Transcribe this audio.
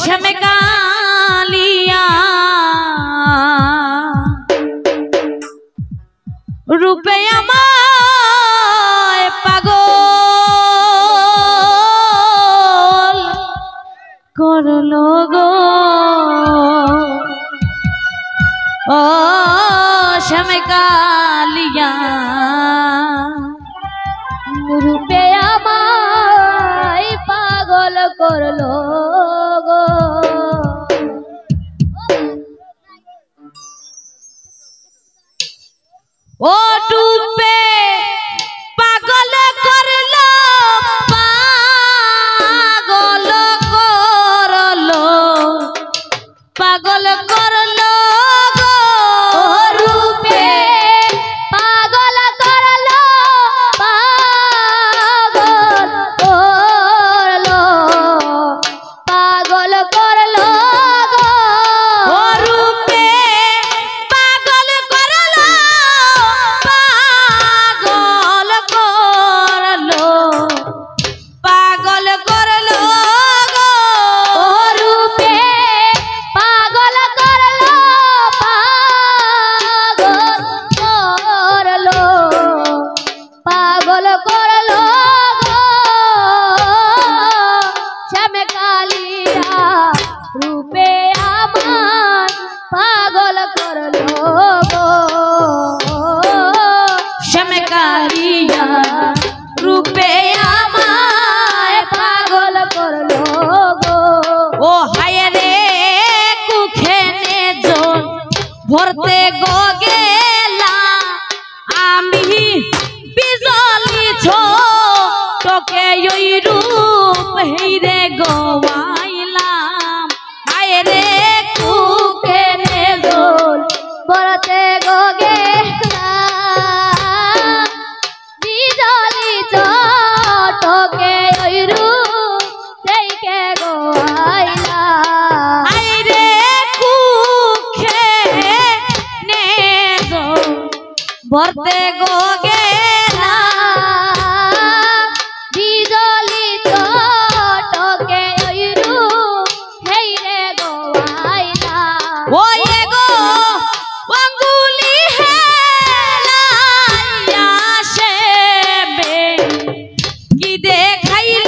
শ্যামে কালিয়া রূপে আমায় পাগল করলো গো ও শ্যামে কালিয়া রূপে আমায় পাগল করলো গো ও ডুবে পাগল করলো পাগল করলো পাগল করলো গো রূপে পাগল করলো পাগল করলো পাগল করলো গো ও রূপে পাগল করলো পাগল করলো পাগল করলো গো ও রূপে পাগল করলো পাগল করলো গো শ্যামে কালিয়া রূপে আমার পাগল করলো গো শ্যামে কালিয়া রূপে আমায় পাগল করলো গো ও হায় রে কুখেনে জল ভরতে গো গেলা আমি বিজলি ছোটকে ওই রূপ হেরে গোয়াইলাম হায় রে কুখেনে জল বলতে গো গেলা বিজলি চটকে ওই রূপ দেখে গো আইলা হায় রে কুখেনে জল ভরতে গো গেলা বিজলি চটকে ওই রূপ হেই রে গো আইলা ওয়ে গো অঙ্গুলি হেলাইয়া সেবে কি দেখাইল